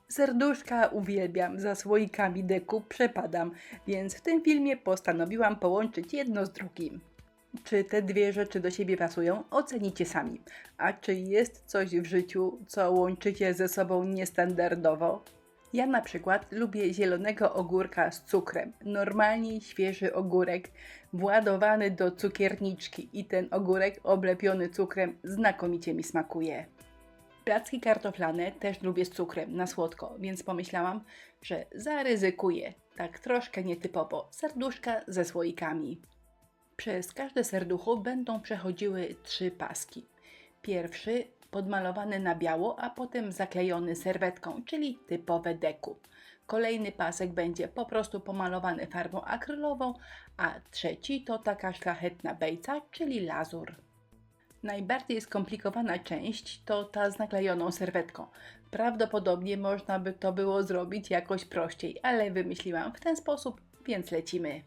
Serduszka uwielbiam, za słoikami deku przepadam, więc w tym filmie postanowiłam połączyć jedno z drugim. Czy te dwie rzeczy do siebie pasują? Ocenicie sami. A czy jest coś w życiu, co łączycie ze sobą niestandardowo? Ja na przykład lubię zielonego ogórka z cukrem. Normalnie świeży ogórek władowany do cukierniczki i ten ogórek oblepiony cukrem znakomicie mi smakuje. Placki kartoflane też lubię z cukrem, na słodko, więc pomyślałam, że zaryzykuję, tak troszkę nietypowo, serduszka ze słoikami. Przez każde serducho będą przechodziły 3 paski. Pierwszy podmalowany na biało, a potem zaklejony serwetką, czyli typowe deku. Kolejny pasek będzie po prostu pomalowany farbą akrylową, a trzeci to taka szlachetna bejca, czyli lazur. Najbardziej skomplikowana część to ta z naklejoną serwetką. Prawdopodobnie można by to było zrobić jakoś prościej, ale wymyśliłam w ten sposób, więc lecimy.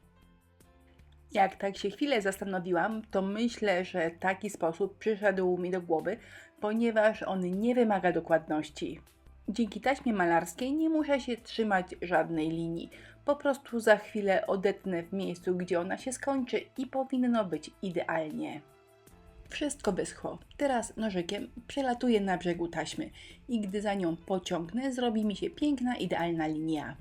Jak tak się chwilę zastanowiłam, to myślę, że taki sposób przyszedł mi do głowy, ponieważ on nie wymaga dokładności. Dzięki taśmie malarskiej nie muszę się trzymać żadnej linii. Po prostu za chwilę odetnę w miejscu, gdzie ona się skończy i powinno być idealnie. Wszystko wyschło. Teraz nożykiem przelatuję na brzegu taśmy i gdy za nią pociągnę, zrobi mi się piękna, idealna linia.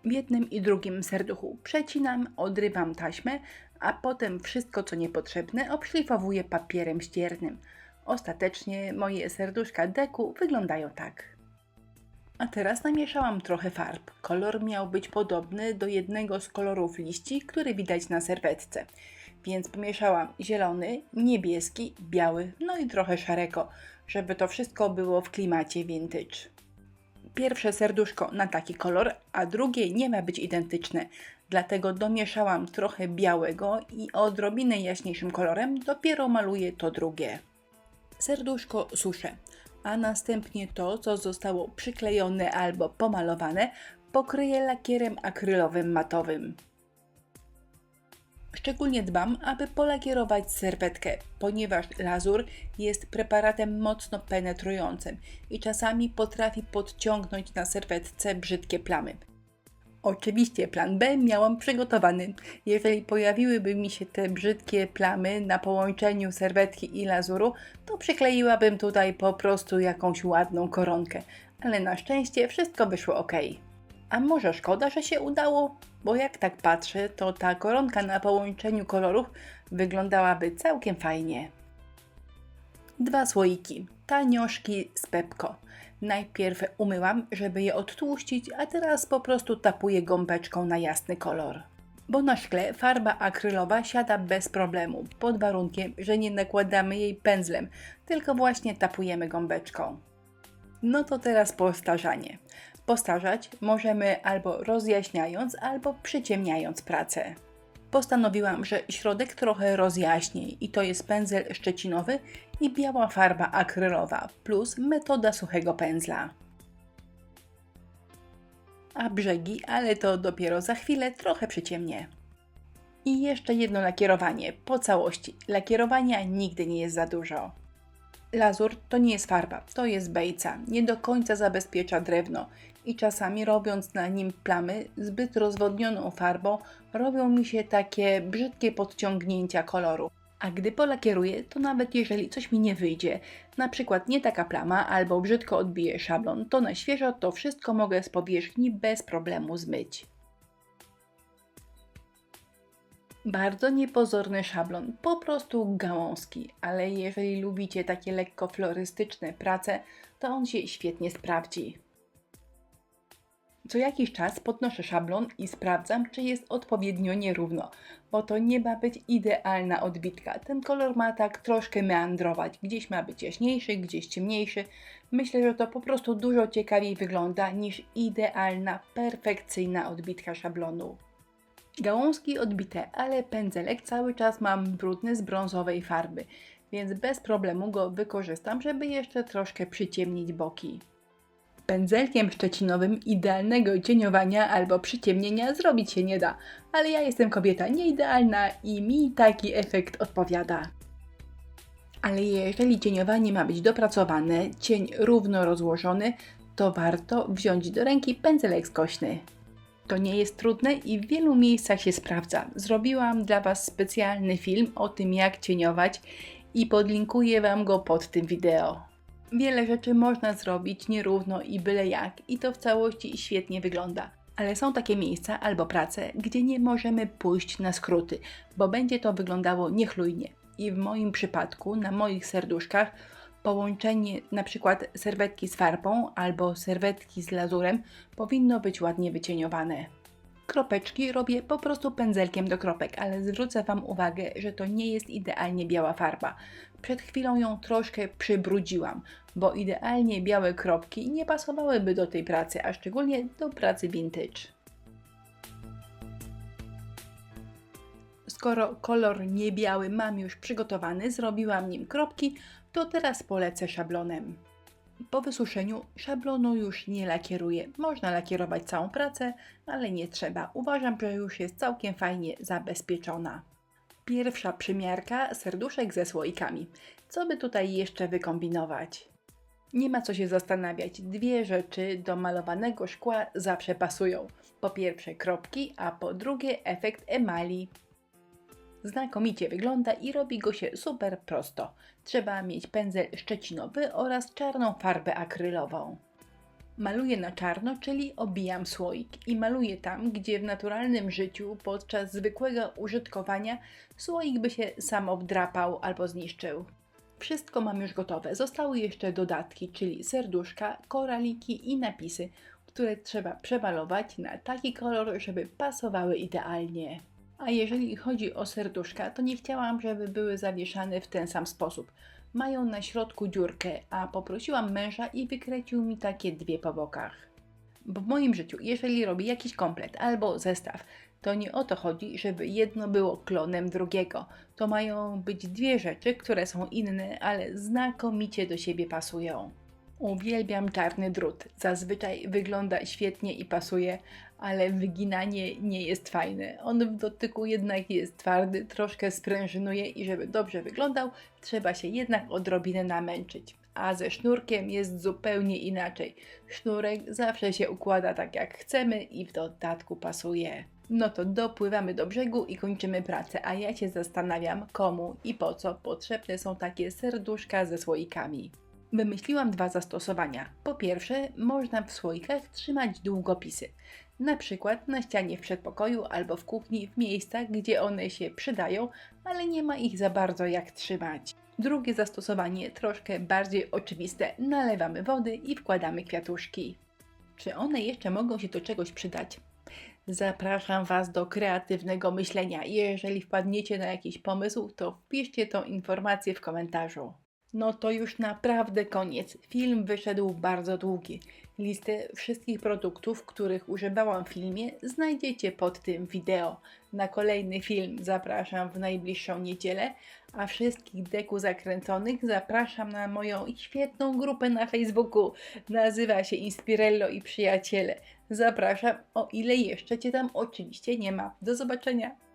W jednym i drugim serduchu przecinam, odrywam taśmę, a potem wszystko co niepotrzebne obszlifowuję papierem ściernym. Ostatecznie moje serduszka deku wyglądają tak. A teraz namieszałam trochę farb. Kolor miał być podobny do jednego z kolorów liści, który widać na serwetce. Więc pomieszałam zielony, niebieski, biały, no i trochę szarego, żeby to wszystko było w klimacie vintage. Pierwsze serduszko na taki kolor, a drugie nie ma być identyczne, dlatego domieszałam trochę białego i odrobinę jaśniejszym kolorem dopiero maluję to drugie. Serduszko suszę, a następnie to, co zostało przyklejone albo pomalowane, pokryję lakierem akrylowym matowym. Szczególnie dbam, aby polakierować serwetkę, ponieważ lazur jest preparatem mocno penetrującym i czasami potrafi podciągnąć na serwetce brzydkie plamy. Oczywiście plan B miałam przygotowany. Jeżeli pojawiłyby mi się te brzydkie plamy na połączeniu serwetki i lazuru, to przykleiłabym tutaj po prostu jakąś ładną koronkę. Ale na szczęście wszystko wyszło ok. A może szkoda, że się udało? Bo jak tak patrzę, to ta koronka na połączeniu kolorów wyglądałaby całkiem fajnie. 2 słoiki, tanioszki z Pepco. Najpierw umyłam, żeby je odtłuścić, a teraz po prostu tapuję gąbeczką na jasny kolor. Bo na szkle farba akrylowa siada bez problemu, pod warunkiem, że nie nakładamy jej pędzlem, tylko właśnie tapujemy gąbeczką. No to teraz postarzanie. Postarzać możemy albo rozjaśniając, albo przyciemniając pracę. Postanowiłam, że środek trochę rozjaśnię i to jest pędzel szczecinowy i biała farba akrylowa plus metoda suchego pędzla. A brzegi, ale to dopiero za chwilę, trochę przyciemnię. I jeszcze jedno lakierowanie po całości. Lakierowania nigdy nie jest za dużo. Lazur to nie jest farba, to jest bejca, nie do końca zabezpiecza drewno i czasami robiąc na nim plamy zbyt rozwodnioną farbą robią mi się takie brzydkie podciągnięcia koloru. A gdy polakieruję, to nawet jeżeli coś mi nie wyjdzie, na przykład nie taka plama albo brzydko odbije szablon, to na świeżo to wszystko mogę z powierzchni bez problemu zmyć. Bardzo niepozorny szablon, po prostu gałązki, ale jeżeli lubicie takie lekko florystyczne prace, to on się świetnie sprawdzi. Co jakiś czas podnoszę szablon i sprawdzam, czy jest odpowiednio nierówno, bo to nie ma być idealna odbitka. Ten kolor ma tak troszkę meandrować, gdzieś ma być jaśniejszy, gdzieś ciemniejszy. Myślę, że to po prostu dużo ciekawiej wygląda niż idealna, perfekcyjna odbitka szablonu. Gałązki odbite, ale pędzelek cały czas mam brudny z brązowej farby, więc bez problemu go wykorzystam, żeby jeszcze troszkę przyciemnić boki. Pędzelkiem szczecinowym idealnego cieniowania albo przyciemnienia zrobić się nie da, ale ja jestem kobieta nieidealna i mi taki efekt odpowiada. Ale jeżeli cieniowanie ma być dopracowane, cień równo rozłożony, to warto wziąć do ręki pędzelek skośny. To nie jest trudne i w wielu miejscach się sprawdza. Zrobiłam dla Was specjalny film o tym, jak cieniować i podlinkuję Wam go pod tym wideo. Wiele rzeczy można zrobić nierówno i byle jak i to w całości świetnie wygląda. Ale są takie miejsca albo prace, gdzie nie możemy pójść na skróty, bo będzie to wyglądało niechlujnie. I w moim przypadku, na moich serduszkach, połączenie np. serwetki z farbą albo serwetki z lazurem powinno być ładnie wycieniowane. Kropeczki robię po prostu pędzelkiem do kropek, ale zwrócę Wam uwagę, że to nie jest idealnie biała farba. Przed chwilą ją troszkę przybrudziłam, bo idealnie białe kropki nie pasowałyby do tej pracy, a szczególnie do pracy vintage. Skoro kolor niebiały mam już przygotowany, zrobiłam nim kropki, to teraz polecę szablonem. Po wysuszeniu szablonu już nie lakieruję. Można lakierować całą pracę, ale nie trzeba. Uważam, że już jest całkiem fajnie zabezpieczona. Pierwsza przymiarka, serduszek ze słoikami. Co by tutaj jeszcze wykombinować? Nie ma co się zastanawiać. Dwie rzeczy do malowanego szkła zawsze pasują. Po pierwsze kropki, a po drugie efekt emali. Znakomicie wygląda i robi go się super prosto. Trzeba mieć pędzel szczecinowy oraz czarną farbę akrylową. Maluję na czarno, czyli obijam słoik i maluję tam, gdzie w naturalnym życiu podczas zwykłego użytkowania słoik by się sam obdrapał albo zniszczył. Wszystko mam już gotowe. Zostały jeszcze dodatki, czyli serduszka, koraliki i napisy, które trzeba przemalować na taki kolor, żeby pasowały idealnie. A jeżeli chodzi o serduszka, to nie chciałam, żeby były zawieszane w ten sam sposób. Mają na środku dziurkę, a poprosiłam męża i wykręcił mi takie dwie po bokach. Bo w moim życiu, jeżeli robię jakiś komplet albo zestaw, to nie o to chodzi, żeby jedno było klonem drugiego. To mają być dwie rzeczy, które są inne, ale znakomicie do siebie pasują. Uwielbiam czarny drut. Zazwyczaj wygląda świetnie i pasuje, ale wyginanie nie jest fajne. On w dotyku jednak jest twardy, troszkę sprężynuje i żeby dobrze wyglądał, trzeba się jednak odrobinę namęczyć. A ze sznurkiem jest zupełnie inaczej. Sznurek zawsze się układa tak jak chcemy i w dodatku pasuje. No to dopływamy do brzegu i kończymy pracę, a ja się zastanawiam, komu i po co potrzebne są takie serduszka ze słoikami. Wymyśliłam dwa zastosowania. Po pierwsze, można w słoikach trzymać długopisy. Na przykład na ścianie w przedpokoju albo w kuchni, w miejscach, gdzie one się przydają, ale nie ma ich za bardzo jak trzymać. Drugie zastosowanie, troszkę bardziej oczywiste, nalewamy wody i wkładamy kwiatuszki. Czy one jeszcze mogą się do czegoś przydać? Zapraszam Was do kreatywnego myślenia. Jeżeli wpadniecie na jakiś pomysł, to wpiszcie tą informację w komentarzu. No to już naprawdę koniec. Film wyszedł bardzo długi. Listę wszystkich produktów, których używałam w filmie, znajdziecie pod tym wideo. Na kolejny film zapraszam w najbliższą niedzielę, a wszystkich deku zakręconych zapraszam na moją świetną grupę na Facebooku. Nazywa się Inspirello i Przyjaciele. Zapraszam, o ile jeszcze Cię tam oczywiście nie ma. Do zobaczenia!